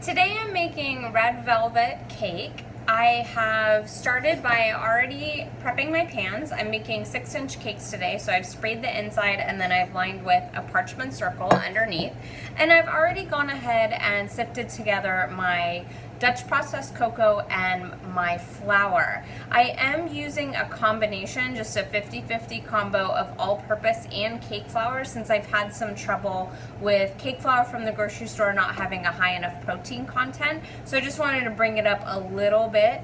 Today I'm making red velvet cake. I have started by already prepping my pans. I'm making 6-inch cakes today, so I've sprayed the inside and then I've lined with a parchment circle underneath. And I've already gone ahead and sifted together my Dutch processed cocoa and my flour. I am using a combination, just a 50-50 combo of all-purpose and cake flour, since I've had some trouble with cake flour from the grocery store not having a high enough protein content. So I just wanted to bring it up a little bit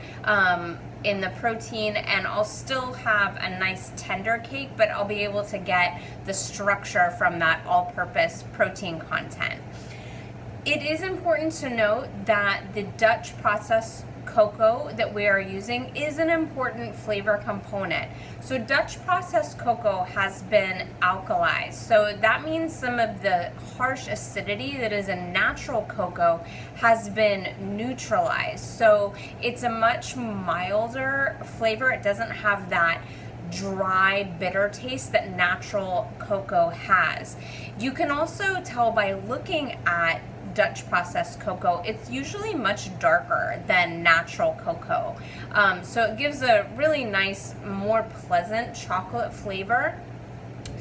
in the protein, and I'll still have a nice tender cake, but I'll be able to get the structure from that all-purpose protein content. It is important to note that the Dutch processed cocoa that we are using is an important flavor component. So Dutch processed cocoa has been alkalized. So that means some of the harsh acidity that is in natural cocoa has been neutralized. So it's a much milder flavor. It doesn't have that dry, bitter taste that natural cocoa has. You can also tell by looking at Dutch processed cocoa, it's usually much darker than natural cocoa. So it gives a really nice, more pleasant chocolate flavor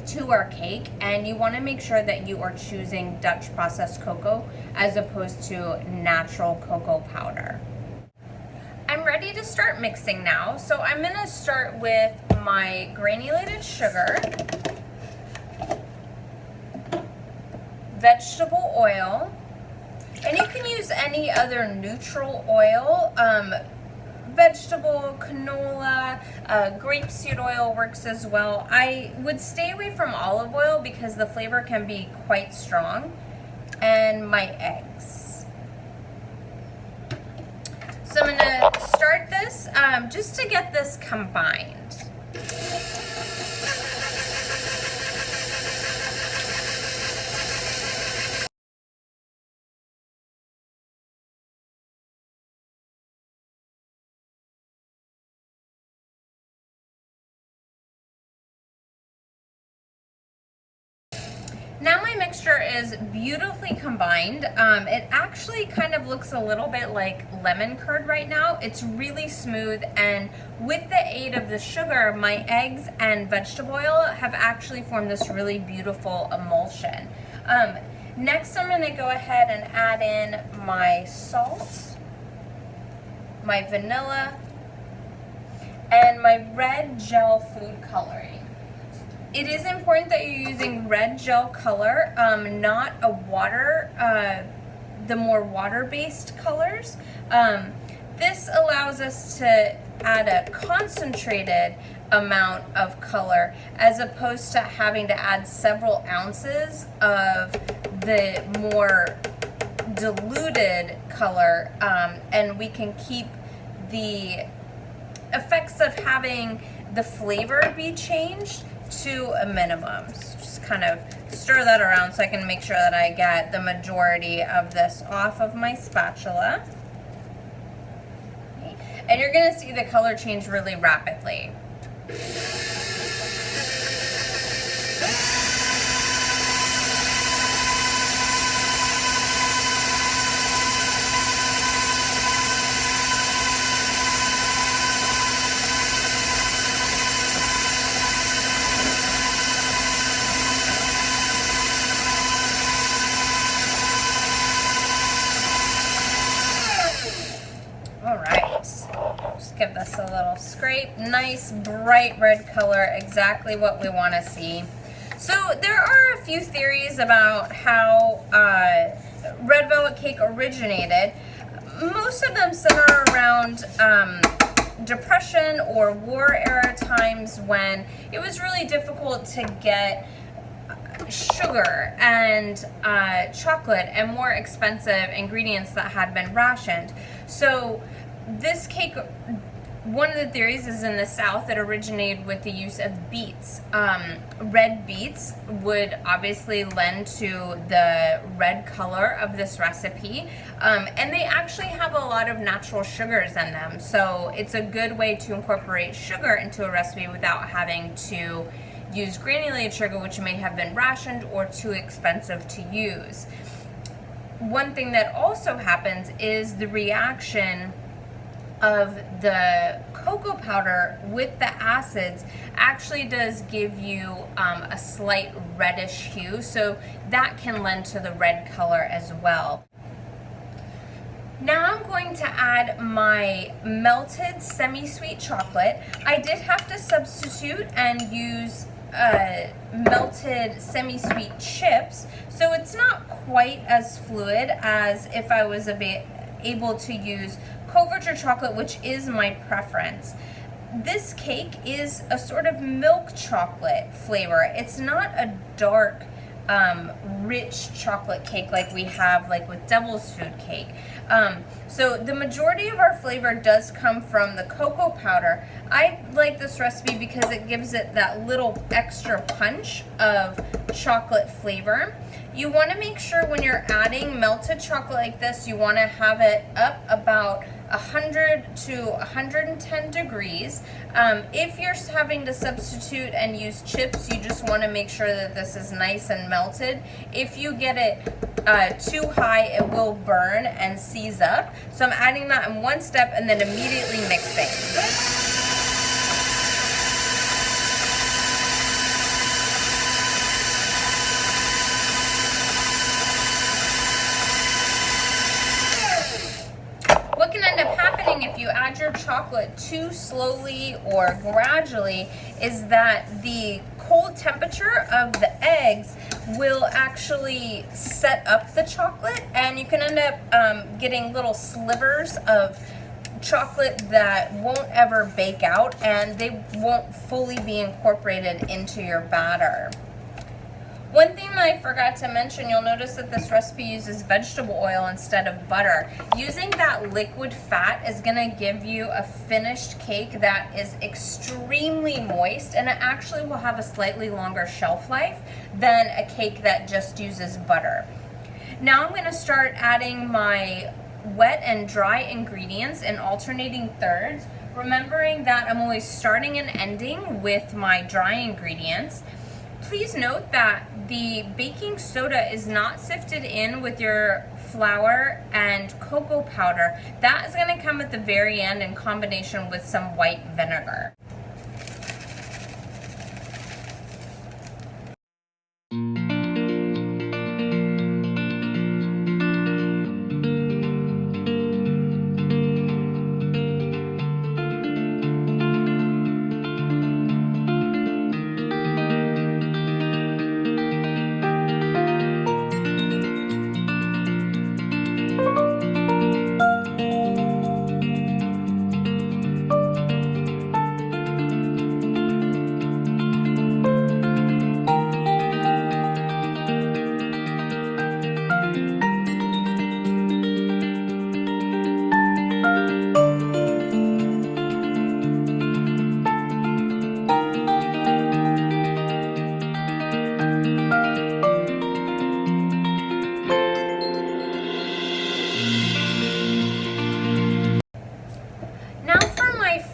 to our cake, and you want to make sure that you are choosing Dutch processed cocoa as opposed to natural cocoa powder. I'm ready to start mixing now, so I'm going to start with my granulated sugar, vegetable oil, and you can use any other neutral oil. Vegetable, canola, grapeseed oil works as well. I would stay away from olive oil because the flavor can be quite strong. And my eggs. So I'm going to start this just to get this combined. Now my mixture is beautifully combined. It actually kind of looks a little bit like lemon curd right now. It's really smooth, and with the aid of the sugar, my eggs and vegetable oil have actually formed this really beautiful emulsion. Next, I'm going to go ahead and add in my salt, my vanilla, and my red gel food coloring. It is important that you're using red gel color, not a water, the more water-based colors. This allows us to add a concentrated amount of color as opposed to having to add several ounces of the more diluted color, and we can keep the effects of having the flavor be changed to a minimum. So just kind of stir that around so I can make sure that I get the majority of this off of my spatula. Okay. And you're going to see the color change really rapidly. Give this a little scrape. Nice bright red color, exactly what we want to see. So there are a few theories about how red velvet cake originated. Most of them center around Depression or war era times when it was really difficult to get sugar and chocolate and more expensive ingredients that had been rationed. So this cake, one of the theories is in the South, it originated with the use of beets. Red beets would obviously lend to the red color of this recipe, and they actually have a lot of natural sugars in them, so it's a good way to incorporate sugar into a recipe without having to use granulated sugar, which may have been rationed or too expensive to use. one thing that also happens is the reaction of the cocoa powder with the acids actually does give you a slight reddish hue, so that can lend to the red color as well. Now I'm going to add my melted semi-sweet chocolate. I did have to substitute and use melted semi-sweet chips, so it's not quite as fluid as if I was able to use Kosher chocolate, which is my preference. This cake is a sort of milk chocolate flavor. It's not a dark, rich chocolate cake like we have with devil's food cake. So the majority of our flavor does come from the cocoa powder. I like this recipe because it gives it that little extra punch of chocolate flavor. You want to make sure when you're adding melted chocolate like this, you want to have it up about 100 to 110 degrees. If you're having to substitute and use chips, you just want to make sure that this is nice and melted. If you get it too high, it will burn and seize up. So I'm adding that in one step and then immediately mixing. What can end up happening if you add your chocolate too slowly or gradually is that the cold temperature of the eggs will actually set up the chocolate, and you can end up getting little slivers of chocolate that won't ever bake out, and they won't fully be incorporated into your batter. One thing that I forgot to mention, you'll notice that this recipe uses vegetable oil instead of butter. Using that liquid fat is going to give you a finished cake that is extremely moist, and it actually will have a slightly longer shelf life than a cake that just uses butter. Now I'm going to start adding my wet and dry ingredients in alternating thirds, remembering that I'm always starting and ending with my dry ingredients. Please note that the baking soda is not sifted in with your flour and cocoa powder. That is going to come at the very end in combination with some white vinegar.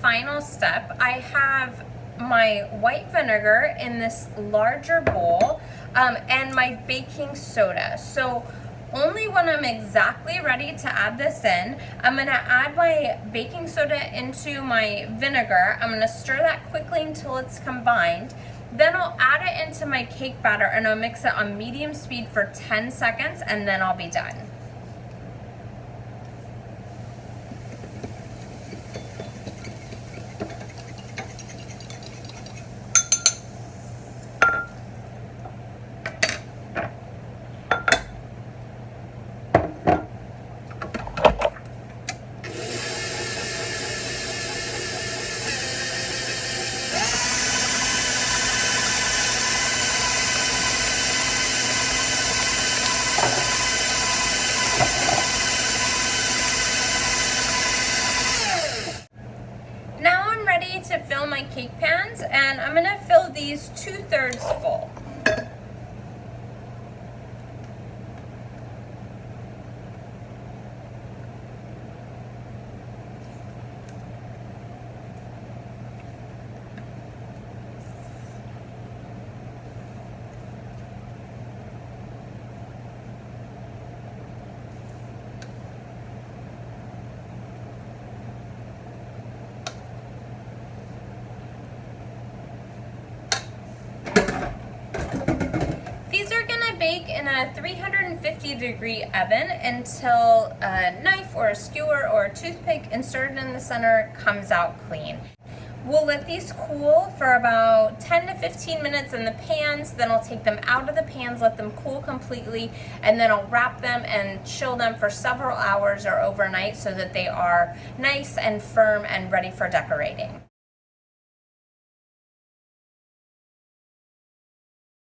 Final step, I have my white vinegar in this larger bowl and my baking soda. So only when I'm exactly ready to add this in, I'm going to add my baking soda into my vinegar. I'm going to stir that quickly until it's combined. Then I'll add it into my cake batter and I'll mix it on medium speed for 10 seconds and then I'll be done. To fill my cake pans, and I'm going to fill these 2/3 full. a 350-degree oven until a knife or a skewer or a toothpick inserted in the center comes out clean. We'll let these cool for about 10 to 15 minutes in the pans, then I'll take them out of the pans, let them cool completely, and then I'll wrap them and chill them for several hours or overnight so that they are nice and firm and ready for decorating.